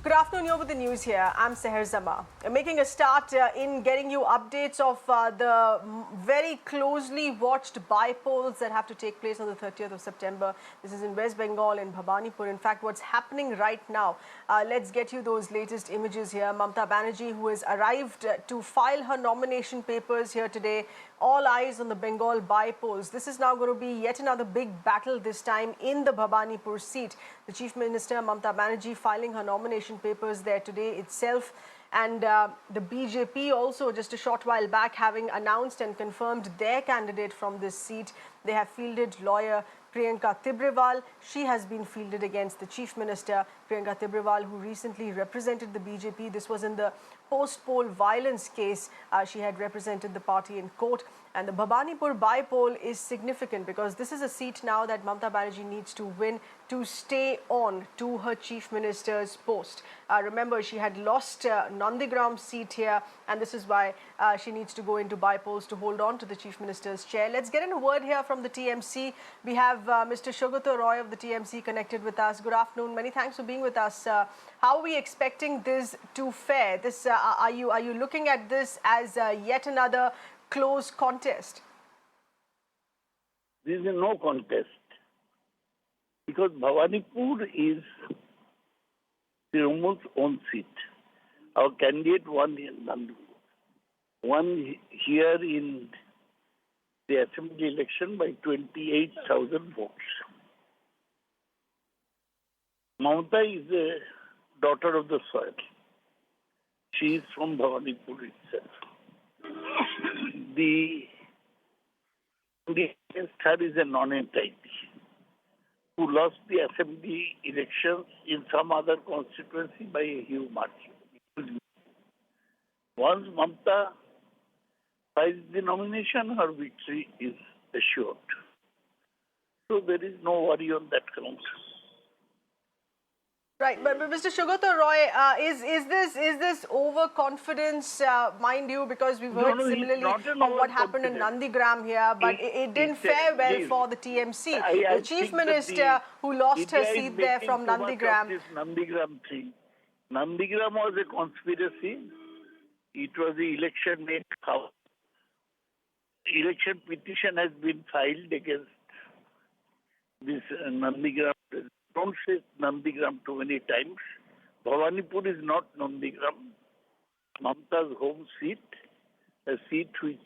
Good afternoon, you're with the news here. I'm Seher Zama. Making a start in getting you updates of the very closely watched bypolls that have to take place on the 30th of September. This is in West Bengal, in Bhabanipur. In fact, what's happening right now, let's get you those latest images here. Mamata Banerjee, who has arrived to file her nomination papers here today. All eyes on the Bengal bypolls. This is now going to be yet another big battle, this time in the Bhabanipur seat. The Chief Minister, Mamata Banerjee, filing her nomination papers there today itself. And the BJP also, just a short while back, having announced and confirmed their candidate from this seat. They have fielded lawyer Priyanka Tibrewal. She has been fielded against the Chief Minister, Priyanka Tibrewal, who recently represented the BJP. This was in the post-poll violence case. She had represented the party in court. And the Bhabanipur bypoll is significant because this is a seat now that Mamata Banerjee needs to win to stay on to her Chief Minister's post. Remember, she had lost Nandigram's seat here, and this is why she needs to go into bypolls to hold on to the Chief Minister's chair. Let's get in a word here from the TMC. We have Mr. Shogata Roy of the TMC connected with us. Good afternoon. Many thanks for being with us. How are we expecting this to fare? Are you looking at this as yet another close contest? There is no contest because Bhawanipur is Trinamool's own seat. Our candidate won here in the assembly election by 28,000 votes. Mamata is a daughter of the soil. She is from Bhawanipur itself. The against her is a non-entity who lost the assembly elections in some other constituency by a huge margin. Once Mamata files the nomination, her victory is assured. So there is no worry on that count. Right, but Mr. Shogata Roy, is this overconfidence, mind you, because we've heard similarly of what happened in Nandigram here, but it didn't fare well for the TMC. The Chief Minister who lost her seat there from Nandigram. This Nandigram thing. Nandigram was a conspiracy. It was the election made how election petition has been filed against this Nandigram. Don't say Nandigram too many times. Bhawanipur is not Nandigram. Mamata's home seat, a seat which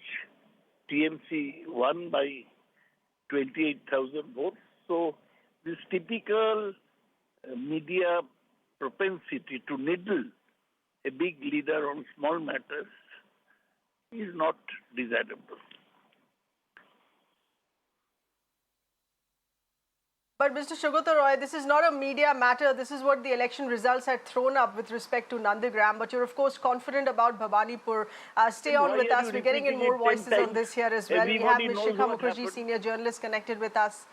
TMC won by 28,000 votes. So this typical media propensity to needle a big leader on small matters is not desirable. But Mr. Shogata Roy, this is not a media matter. This is what the election results had thrown up with respect to Nandigram. But you're, of course, confident about Bhabanipur. Stay on with us. We're getting in more voices on this here as well. We have Ms. Shikha Mukherjee, senior journalist, connected with us.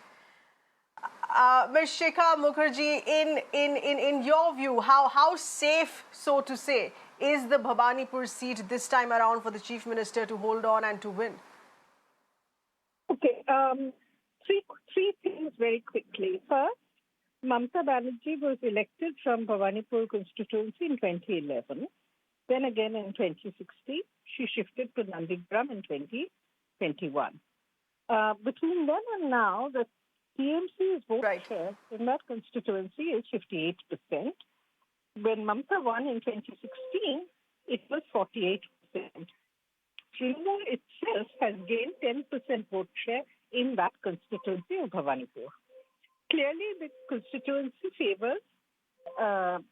Ms. Shikha Mukherjee, in your view, how safe, so to say, is the Bhabanipur seat this time around for the Chief Minister to hold on and to win? Okay. Three things very quickly. First, Mamata Banerjee was elected from Bhawanipur constituency in 2011. Then again in 2016, she shifted to Nandigram in 2021. Between then and now, the TMC's vote share in that constituency is 58%. When Mamata won in 2016, it was 48%. Trinamool itself has gained 10% vote share in that constituency of Bhawanipur. Clearly, the constituency favors the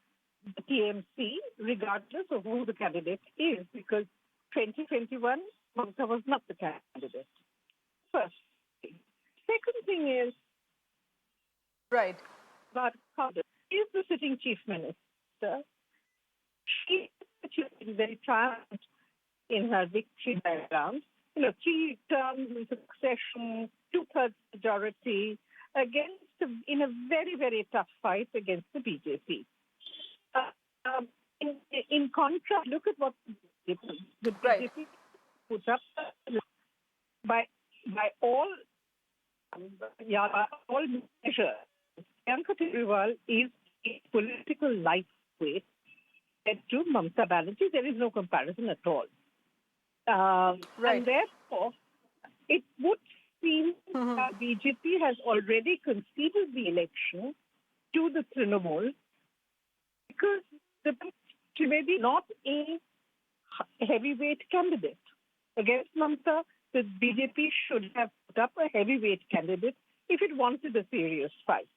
TMC regardless of who the candidate is, because 2021, Mamata was not the candidate. First thing. Second thing is, Bhartiya is the sitting Chief Minister. She is very triumphant in her victory background. 3 terms in succession, 2/3 majority, in a very, very tough fight against the BJP. In contrast, look at what the BJP put up by all measures. Priyanka Tibrewal is a political lightweight compared to Mamata Banerjee. There is no comparison at all. Right. And therefore, it would seem that BJP has already conceded the election to the Trinamool because the Trivedi is not a heavyweight candidate. Against Mamata, the BJP should have put up a heavyweight candidate if it wanted a serious fight.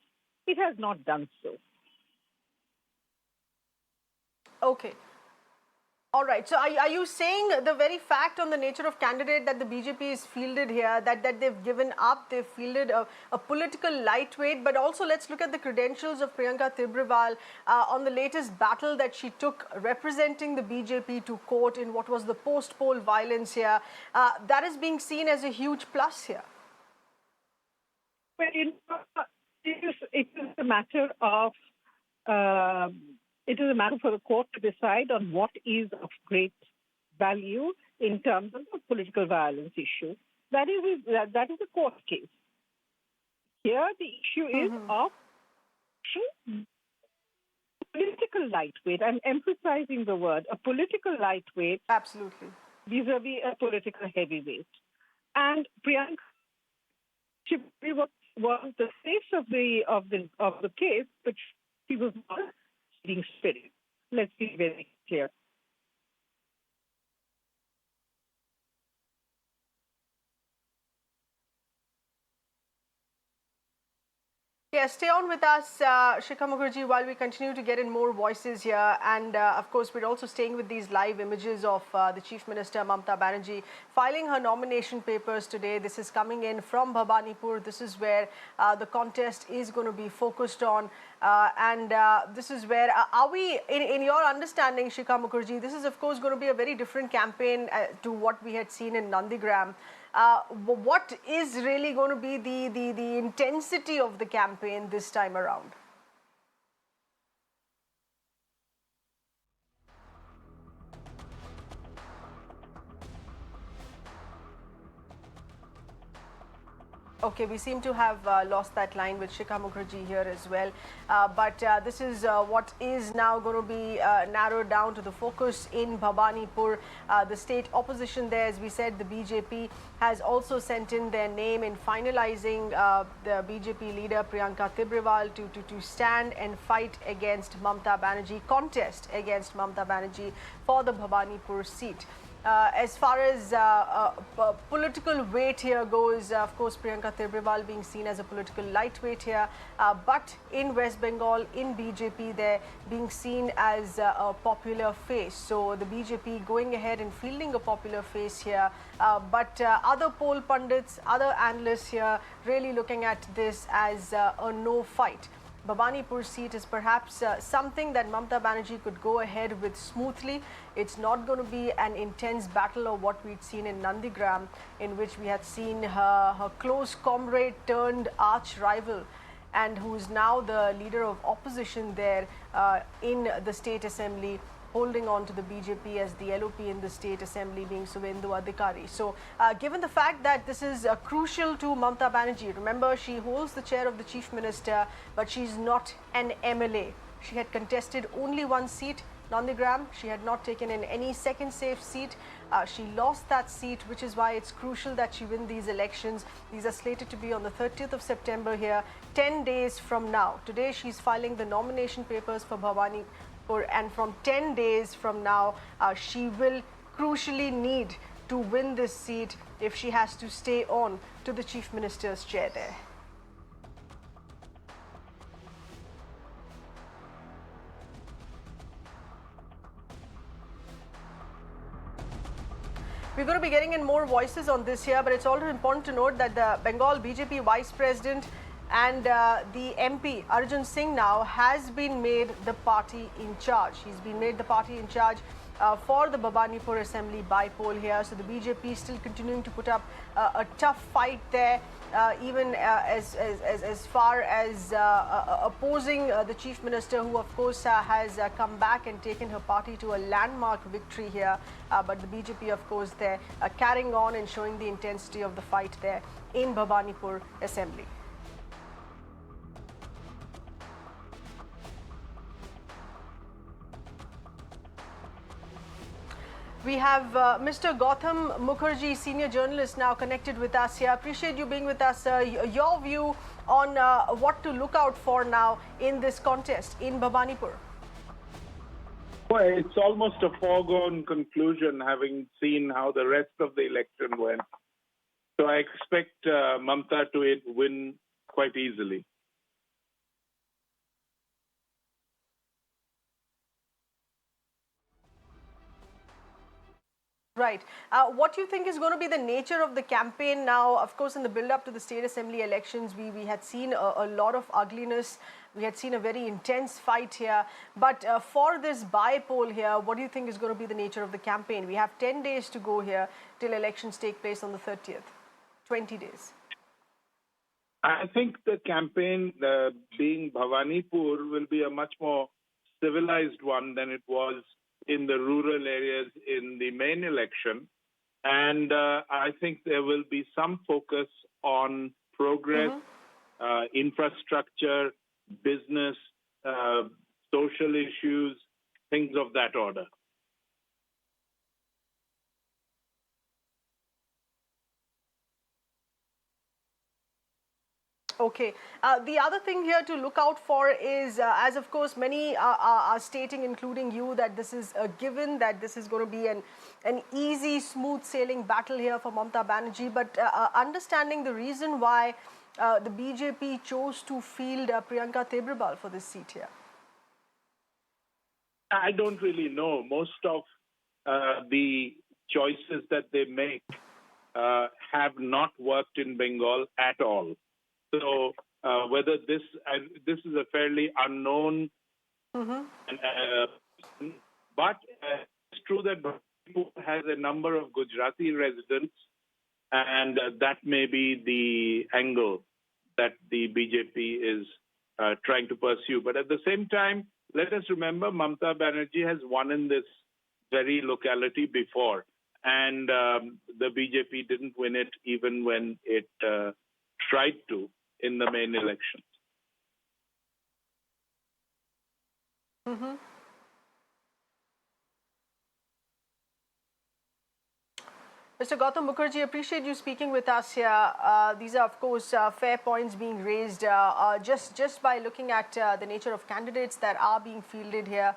It has not done so. Okay. All right. So are you saying the very fact on the nature of candidate that the BJP is fielded here, that they've given up, they've fielded a political lightweight, but also let's look at the credentials of Priyanka Tibrewal on the latest battle that she took representing the BJP to court in what was the post-poll violence here. That is being seen as a huge plus here. Well, it is a matter of it is a matter for the court to decide on what is of great value in terms of the political violence issue. That is a court case. Here, the issue is of political lightweight. I'm emphasizing the word, a political lightweight. Absolutely. Vis-a-vis a political heavyweight. And Priyanka was the face of the case, but she was not leading spirit. Let's be very clear. Yeah, stay on with us, Shikha Mukherjee, while we continue to get in more voices here. And of course, we're also staying with these live images of the Chief Minister, Mamata Banerjee, filing her nomination papers today. This is coming in from Bhabanipur. This is where the contest is going to be focused on. This is where, are we, in your understanding, Shikha Mukherjee, this is of course going to be a very different campaign to what we had seen in Nandigram. What is really going to be the intensity of the campaign this time around? Okay, we seem to have lost that line with Shikha Mukherjee here as well. But this is what is now going to be narrowed down to the focus in Bhabanipur. The state opposition there, as we said, the BJP has also sent in their name in finalizing the BJP leader Priyanka Tibrewal to stand and fight against Mamata Banerjee, contest against Mamata Banerjee for the Bhabanipur seat. As far as political weight here goes, of course, Priyanka Tibrewal being seen as a political lightweight here, but in West Bengal, in BJP, they're being seen as a popular face. So the BJP going ahead and fielding a popular face here, but other poll pundits, other analysts here really looking at this as a no fight. Bhabanipur seat is perhaps something that Mamata Banerjee could go ahead with smoothly. It's not going to be an intense battle of what we'd seen in Nandigram, in which we had seen her close comrade turned arch rival, and who is now the leader of opposition there in the state assembly, holding on to the BJP as the LOP in the state assembly being Suvendu Adhikari. So given the fact that this is crucial to Mamata Banerjee, remember she holds the chair of the chief minister, but she's not an MLA. She had contested only one seat, Nandigram. She had not taken in any second safe seat. She lost that seat, which is why it's crucial that she win these elections. These are slated to be on the 30th of September here, 10 days from now. Today she's filing the nomination papers for Bhawanipur, and from 10 days from now, she will crucially need to win this seat if she has to stay on to the chief minister's chair there. We're going to be getting in more voices on this here, but it's also important to note that the Bengal BJP Vice President and the MP Arjun Singh now has been made the party in charge. He's been made the party in charge for the Bhabanipur Assembly Bypoll here. So the BJP is still continuing to put up a tough fight there, even as far as opposing the Chief Minister, who of course has come back and taken her party to a landmark victory here. But the BJP, of course, they're carrying on and showing the intensity of the fight there in Bhabanipur Assembly. We have Mr. Gautam Mukherjee, senior journalist, now connected with us here. Appreciate you being with us. Your view on what to look out for now in this contest in Bhabanipur. Well, it's almost a foregone conclusion, having seen how the rest of the election went. So I expect Mamata to win quite easily. Right. What do you think is going to be the nature of the campaign now? Of course, in the build-up to the state assembly elections, we had seen a lot of ugliness. We had seen a very intense fight here. But for this by-poll here, what do you think is going to be the nature of the campaign? We have 10 days to go here till elections take place on the 30th. 20 days. I think the campaign, being Bhawanipur, will be a much more civilized one than it was in the rural areas in the main election. And I think there will be some focus on progress, infrastructure, business, social issues, things of that order. Okay. The other thing here to look out for is, as of course many are stating, including you, that this is a given, that this is going to be an easy, smooth sailing battle here for Mamata Banerjee. But understanding the reason why the BJP chose to field Priyanka Tibrewal for this seat here. I don't really know. Most of the choices that they make have not worked in Bengal at all. So whether this is a fairly unknown, but it's true that Bhabanipur has a number of Gujarati residents, and that may be the angle that the BJP is trying to pursue. But at the same time, let us remember Mamata Banerjee has won in this very locality before, and the BJP didn't win it even when it tried to in the main elections. Mr. Gautam Mukherjee, appreciate you speaking with us here. These are, of course, fair points being raised just by looking at the nature of candidates that are being fielded here.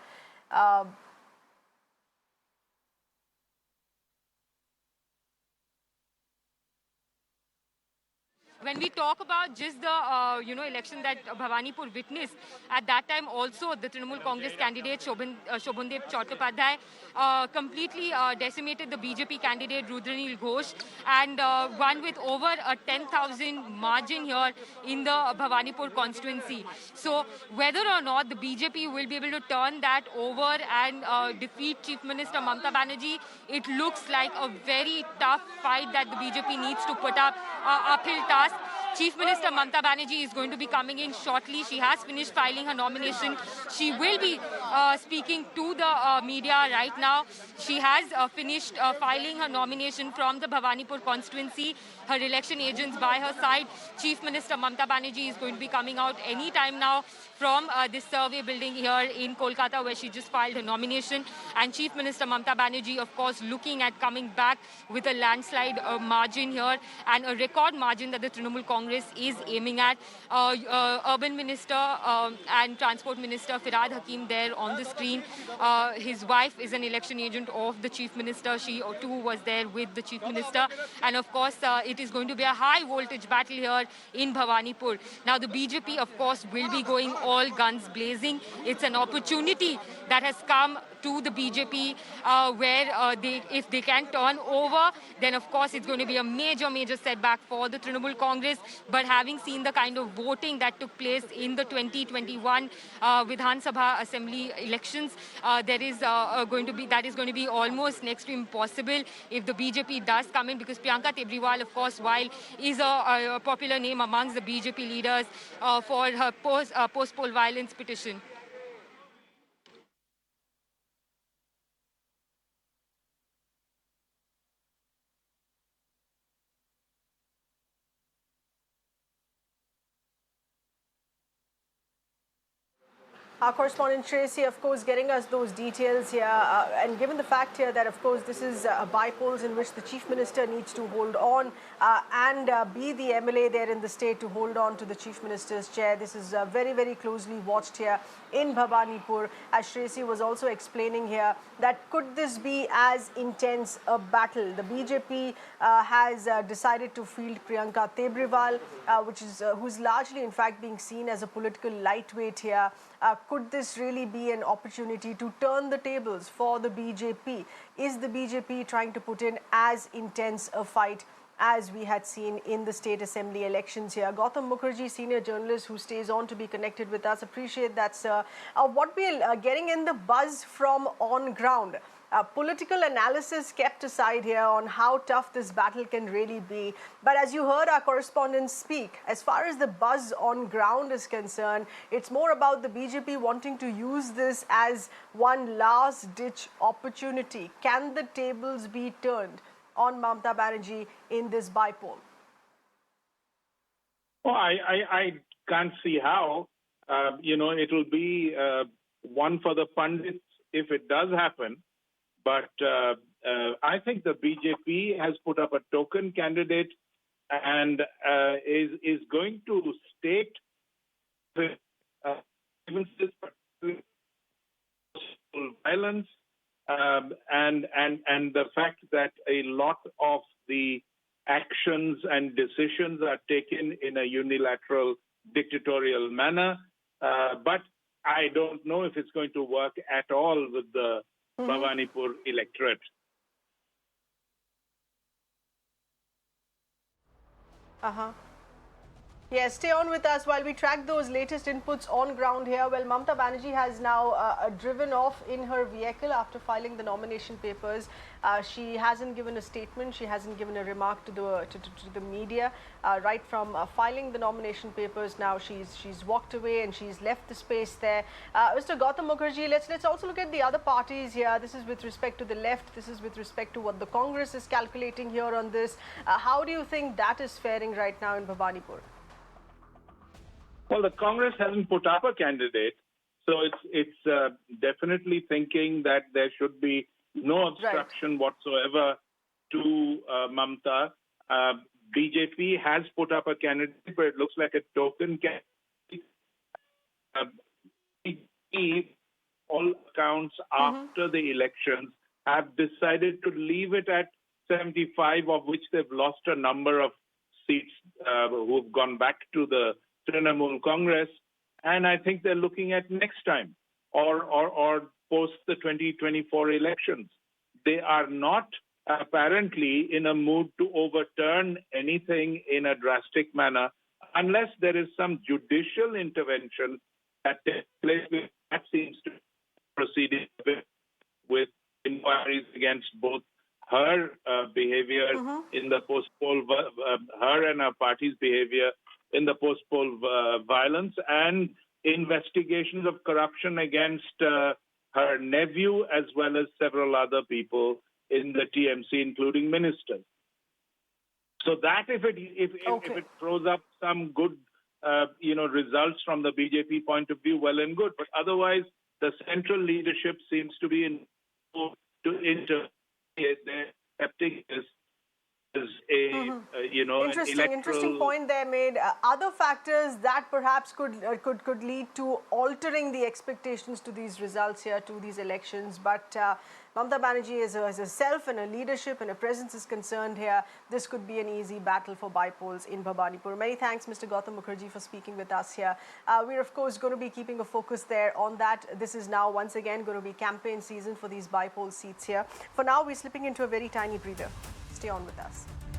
When we talk about just the election that Bhawanipur witnessed, at that time also the Trinamool Congress candidate Shobhandev Chattopadhyay completely decimated the BJP candidate Rudranil Ghosh and won with over a 10,000 margin here in the Bhawanipur constituency. So whether or not the BJP will be able to turn that over and defeat Chief Minister Mamata Banerjee, it looks like a very tough fight that the BJP needs to put up, uphill task. Chief Minister Mamata Banerjee is going to be coming in shortly. She has finished filing her nomination. She will be speaking to the media right now. She has finished filing her nomination from the Bhawanipur constituency. Her election agents by her side. Chief Minister Mamata Banerjee is going to be coming out any time now from this survey building here in Kolkata, where she just filed her nomination. And Chief Minister Mamata Banerjee, of course, looking at coming back with a landslide margin here and a record margin that the Trinamool Congress is aiming at. Urban Minister and Transport Minister Firhad Hakim there on the screen. His wife is an election agent of the Chief Minister. She too was there with the Chief Minister. And of course, it is going to be a high voltage battle here in Bhawanipur. Now, the BJP, of course, will be going all guns blazing. It's an opportunity that has come to the BJP where if they can turn over, then of course it's going to be a major setback for the Trinamool Congress. But having seen the kind of voting that took place in the 2021 Vidhan Sabha Assembly elections, that is going to be almost next to impossible if the BJP does come in, because Priyanka Tibrewal, of course, while is a popular name amongst the BJP leaders for her post-poll violence petition. Our correspondent Tracy, of course, getting us those details here. And given the fact here that, of course, this is bypolls in which the Chief Minister needs to hold on and be the MLA there in the state to hold on to the Chief Minister's chair. This is very, very closely watched here in Bhabanipur. As Tracy was also explaining here, that could this be as intense a battle? The BJP has decided to field Priyanka Tibrewal, who's largely, in fact, being seen as a political lightweight here. Could this really be an opportunity to turn the tables for the BJP? Is the BJP trying to put in as intense a fight as we had seen in the state assembly elections here? Gautam Mukherjee, senior journalist who stays on to be connected with us. Appreciate that, sir. What we're getting in the buzz from on ground. Political analysis kept aside here on how tough this battle can really be. But as you heard our correspondents speak, as far as the buzz on ground is concerned, it's more about the BJP wanting to use this as one last-ditch opportunity. Can the tables be turned on Mamata Banerjee in this bypoll? Well, I can't see how. It will be one for the pundits if it does happen. But I think the BJP has put up a token candidate and is going to state violence and the fact that a lot of the actions and decisions are taken in a unilateral dictatorial manner. But I don't know if it's going to work at all with the Bhawanipur electorate. Yes, stay on with us while we track those latest inputs on ground here. Well, Mamata Banerjee has now driven off in her vehicle after filing the nomination papers. She hasn't given a statement. She hasn't given a remark to the media. Right from filing the nomination papers, now she's walked away and she's left the space there. Mr. Gautam Mukherjee, let's also look at the other parties here. This is with respect to the left. This is with respect to what the Congress is calculating here on this. How do you think that is faring right now in Bhabanipur? Well, the Congress hasn't put up a candidate, so it's definitely thinking that there should be no obstruction whatsoever to Mamata. BJP has put up a candidate, but it looks like a token candidate. All accounts after the elections have decided to leave it at 75, of which they've lost a number of seats who've gone back to the Trinamool Congress, and I think they're looking at next time or post the 2024 elections. They are not apparently in a mood to overturn anything in a drastic manner unless there is some judicial intervention that takes place. That seems to proceed with inquiries against both her behavior in the post-poll, her and her party's behavior in the post-poll violence, and investigations of corruption against her nephew as well as several other people in the TMC, including ministers. So that if it throws up some good results from the BJP point of view, well and good. But otherwise, the central leadership seems to be in to interfere. They're accepting this as a interesting point there made. Other factors that perhaps could lead to altering the expectations to these results here, to these elections. But Mamata Banerjee, as herself and her leadership and her presence is concerned here, this could be an easy battle for bypolls in Bhabanipur. Many thanks, Mr. Gautam Mukherjee, for speaking with us here. We're, of course, going to be keeping a focus there on that. This is now, once again, going to be campaign season for these bypoll seats here. For now, we're slipping into a very tiny breather. Stay on with us.